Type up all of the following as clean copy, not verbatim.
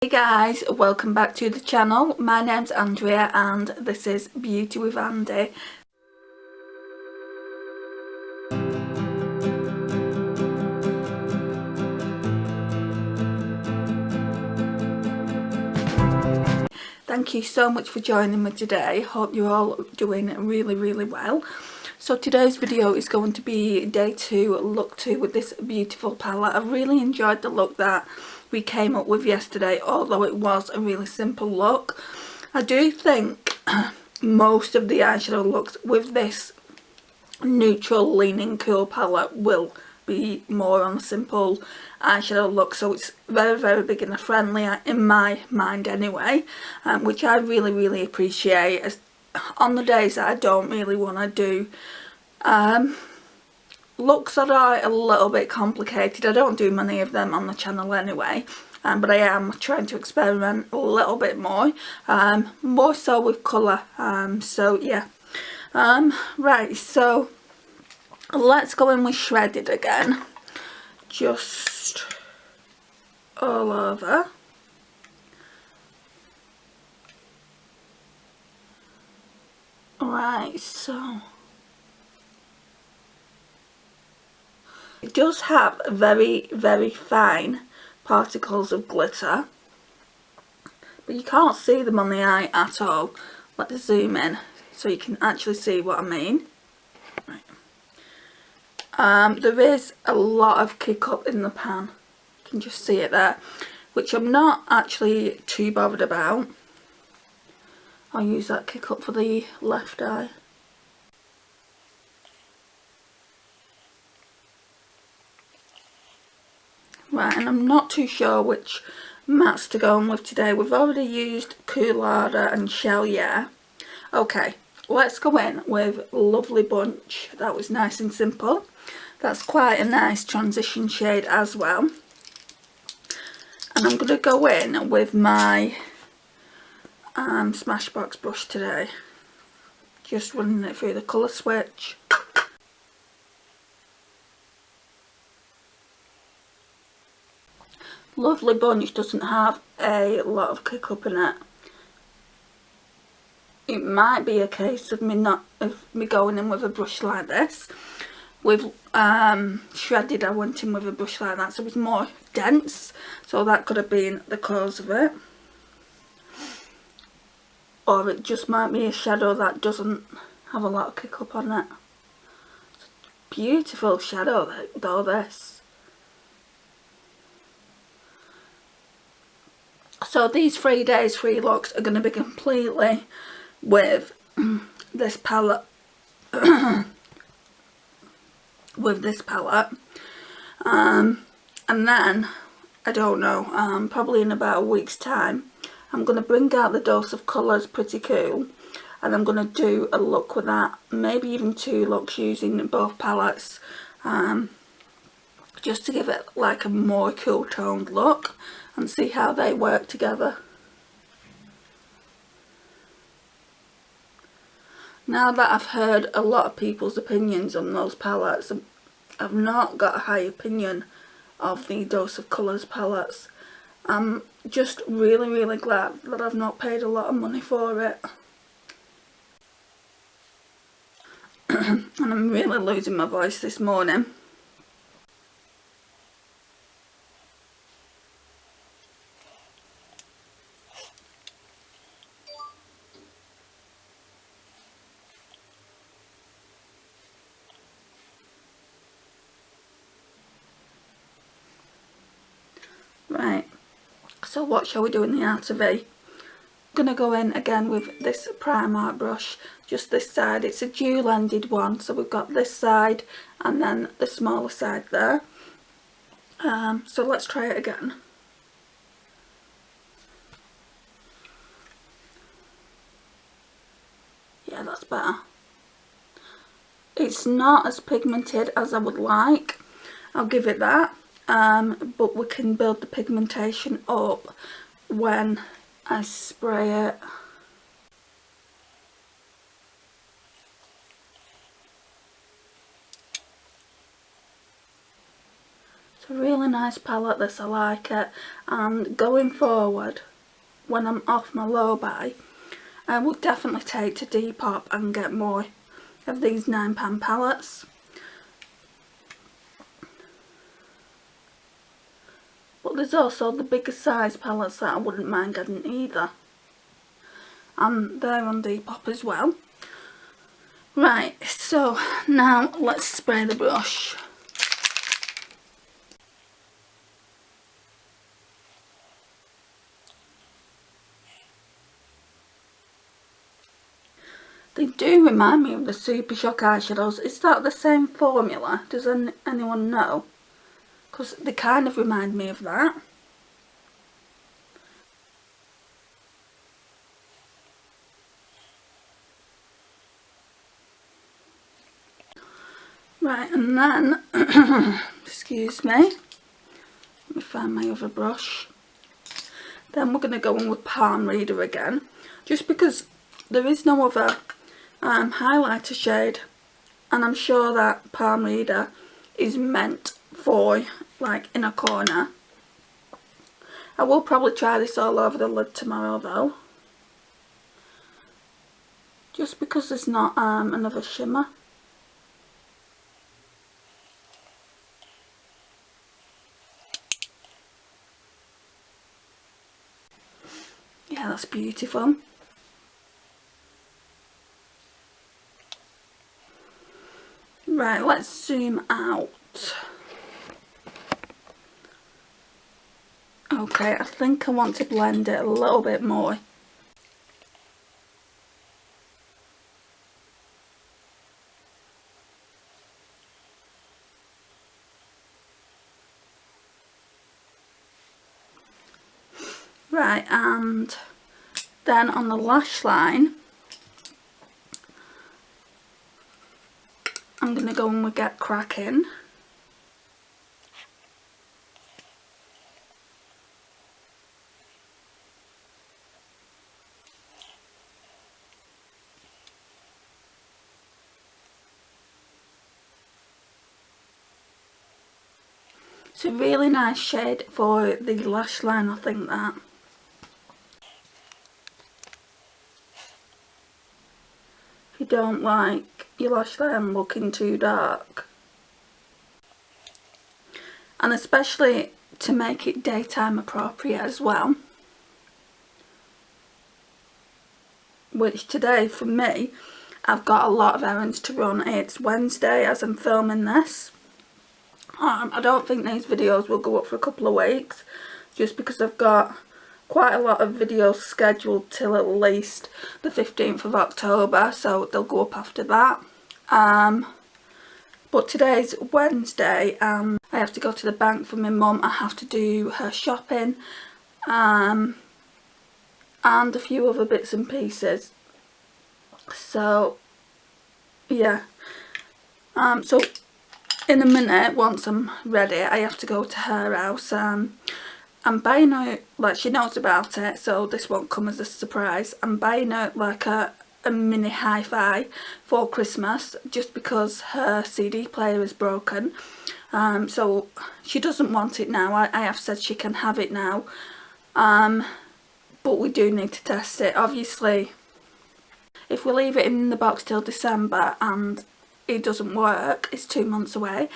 Hey guys, welcome back to the channel. My name's Andrea and this is Beauty with Andy. Thank you so much for joining me today. Hope you're all doing really well. So today's video is going to be day 2, look 2 with this beautiful palette. I really enjoyed the look that we came up with yesterday, although it was a really simple look. I do think most of the eyeshadow looks with this neutral leaning cool palette will be more on a simple eyeshadow look, so it's very beginner friendly in my mind anyway, which I really appreciate. On the days that I don't really want to do looks that are a little bit complicated, I don't do many of them on the channel anyway, but I am trying to experiment a little bit more so with colour, so yeah. Right, so let's go in with shredded again, just all over. Right, so it does have very fine particles of glitter, but you can't see them on the eye at all. Let's zoom in so you can actually see what I mean. Right. There is a lot of kick up in the pan, you can just see it there, which I'm not actually too bothered about. I'll use that kick up for the left eye. Right, and I'm not too sure which mattes to go on with today. We've already used Colourpop and Shell, yeah. Okay, let's go in with Lovely Bunch. That was nice and simple. That's quite a nice transition shade as well. And I'm going to go in with my Smashbox brush today. Just running it through the colour switch. Lovely Bunch doesn't have a lot of kick up in it. It might be a case of me going in with a brush like this. With shredded, I went in with a brush like that, so it was more dense. So that could have been the cause of it. Or it just might be a shadow that doesn't have a lot of kick up on it. Beautiful shadow though, this. So these 3 days, 3 looks are going to be completely with this palette. With this palette. And then, I don't know, probably in about a week's time, I'm going to bring out the Dose of Colours Pretty Cool. And I'm going to do a look with that. Maybe even 2 looks using both palettes. Just to give it like a more cool toned look. And see how they work together. Now that I've heard a lot of people's opinions on those palettes, I've not got a high opinion of the Dose of Colours palettes. I'm just really glad that I've not paid a lot of money for it. And I'm really losing my voice this morning. Right, so what shall we do in the outer V? I'm going to go in again with this Primark brush, just this side. It's a dual-ended one, so we've got this side and then the smaller side there. So let's try it again. Yeah, that's better. It's not as pigmented as I would like, I'll give it that. But we can build the pigmentation up when I spray it. So a really nice palette, this, I like it. And going forward, when I'm off my low-buy, I will definitely take to Depop and get more of these £9 palettes. But there's also the bigger size palettes that I wouldn't mind getting either. And they're on Depop as well. Right, so now let's spray the brush. They do remind me of the Super Shock eyeshadows. Is that the same formula? Does anyone know? Because they kind of remind me of that. Right, and then, excuse me, let me find my other brush. Then we're going to go in with Palm Reader again, just because there is no other highlighter shade, and I'm sure that Palm Reader is meant for like in a corner. I will probably try this all over the lid tomorrow though, just because there's not another shimmer. Yeah, that's beautiful. Right, let's zoom out. Okay, I think I want to blend it a little bit more. Right, and then on the lash line, I'm going to go and Get Cracking. It's a really nice shade for the lash line, I think that. If you don't like your lash line looking too dark. And especially to make it daytime appropriate as well. Which today, for me, I've got a lot of errands to run. It's Wednesday as I'm filming this. I don't think these videos will go up for a couple of weeks, just because I've got quite a lot of videos scheduled till at least the 15th of October, so they'll go up after that. But today's Wednesday, I have to go to the bank for my mum. I have to do her shopping, and a few other bits and pieces. So yeah, so in a minute, once I'm ready, I have to go to her house. I'm buying her, like, she knows about it, so this won't come as a surprise. I'm buying her like a mini hi-fi for Christmas, just because her CD player is broken. So she doesn't want it now. I have said she can have it now, but we do need to test it. Obviously, if we leave it in the box till December and it doesn't work, it's 2 months away,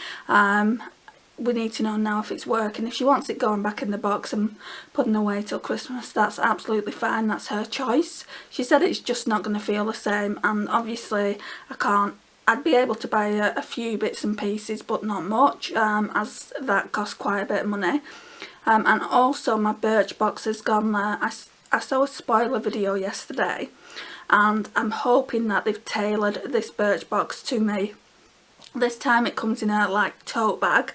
we need to know now if it's working. If she wants it going back in the box and putting away till Christmas, that's absolutely fine. That's her choice. She said it's just not going to feel the same, and obviously I can't. I'd be able to buy a few bits and pieces, but not much, as that costs quite a bit of money. And also my Birchbox has gone there. I saw a spoiler video yesterday, and I'm hoping that they've tailored this Birchbox to me. This time it comes in a like tote bag.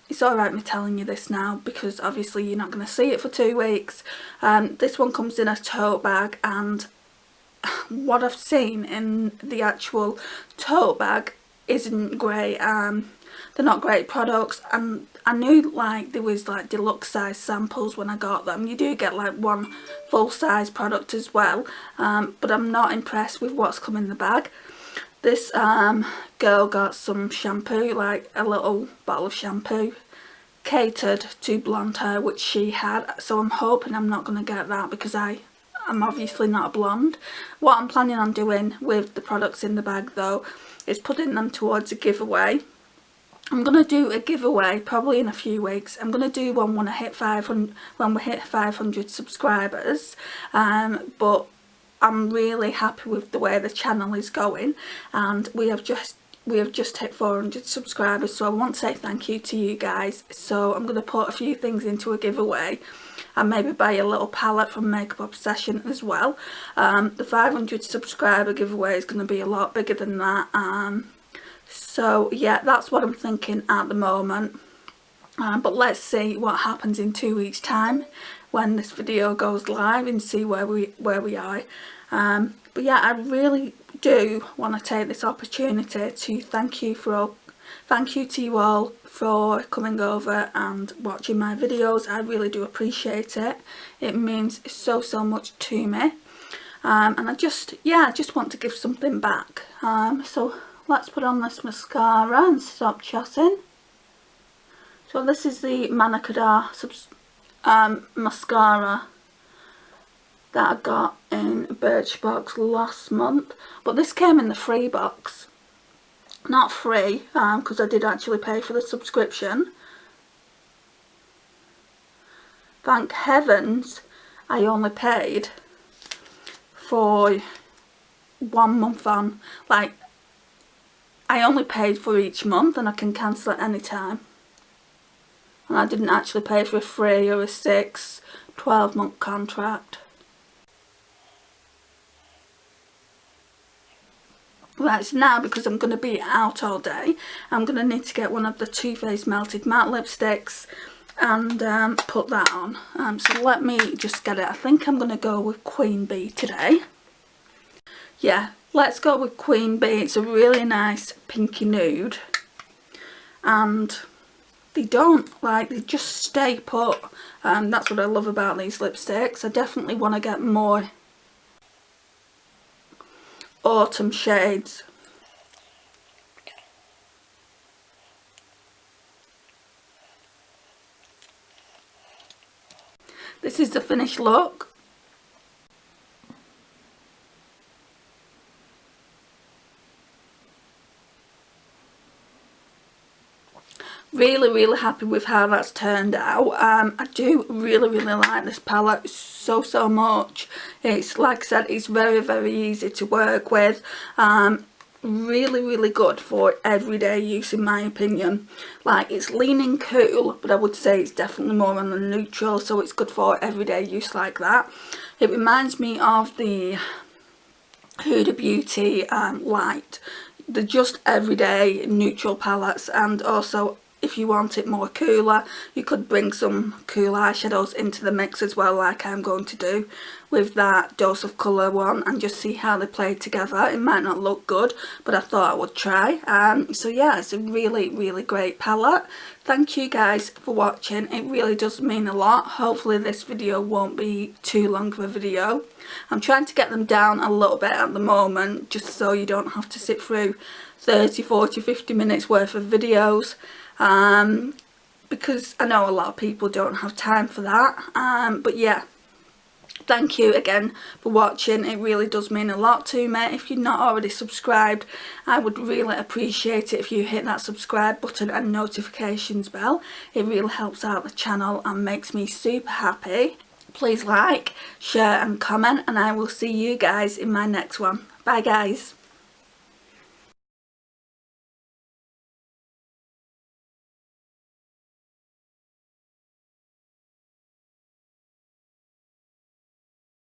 It's alright me telling you this now, because obviously you're not going to see it for 2 weeks. This one comes in a tote bag, and what I've seen in the actual tote bag isn't great. They're not great products, and I knew like there was like deluxe size samples when I got them. You do get like one full size product as well, but I'm not impressed with what's come in the bag. This girl got some shampoo, like a little bottle of shampoo, catered to blonde hair, which she had, so I'm hoping I'm not going to get that because I'm obviously not a blonde. What I'm planning on doing with the products in the bag though is putting them towards a giveaway. I'm going to do a giveaway probably in a few weeks. I'm going to do one when I hit 500, when we hit 500 subscribers, but I'm really happy with the way the channel is going, and we have just hit 400 subscribers, so I want to say thank you to you guys. So I'm going to put a few things into a giveaway and maybe buy a little palette from Makeup Obsession as well. The 500 subscriber giveaway is going to be a lot bigger than that. So yeah, that's what I'm thinking at the moment. But let's see what happens in 2 weeks time when this video goes live and see where we are. But yeah, I really do want to take this opportunity to thank you to you all for coming over and watching my videos. I really do appreciate it. It means so much to me. And I just want to give something back. So let's put on this mascara and stop chatting. So this is the Manakada mascara that I got in Birchbox last month, but this came in the free box. Not free, because I did actually pay for the subscription. Thank heavens I only paid for 1 month on. Like, I only paid for each month and I can cancel at any time. And I didn't actually pay for a 3 or a 6, 12-month contract. Right, so now because I'm going to be out all day, I'm going to need to get one of the Too Faced Melted Matte lipsticks and put that on. So let me just get it. I think I'm going to go with Queen Bee today. Yeah, let's go with Queen Bee. It's a really nice pinky nude. And they just stay put. That's what I love about these lipsticks. I definitely want to get more autumn shades. This is the finished look. Really happy with how that's turned out. I do really like this palette so much. It's, like I said, it's very easy to work with. Really good for everyday use in my opinion. Like, it's leaning cool, but I would say it's definitely more on the neutral, so it's good for everyday use like that. It reminds me of the Huda Beauty Light. They're just everyday neutral palettes, and also if you want it more cooler, you could bring some cool eyeshadows into the mix as well, like I'm going to do with that Dose of Colour one, and just see how they play together. It might not look good, but I thought I would try. So yeah, it's a really great palette. Thank you guys for watching. It really does mean a lot. Hopefully this video won't be too long of a video. I'm trying to get them down a little bit at the moment, just so you don't have to sit through 30, 40, 50 minutes worth of videos. Because I know a lot of people don't have time for that. But yeah, thank you again for watching. It really does mean a lot to me. If you're not already subscribed, I would really appreciate it if you hit that subscribe button and notifications bell. It really helps out the channel and makes me super happy. Please like, share and comment, and I will see you guys in my next one. Bye guys.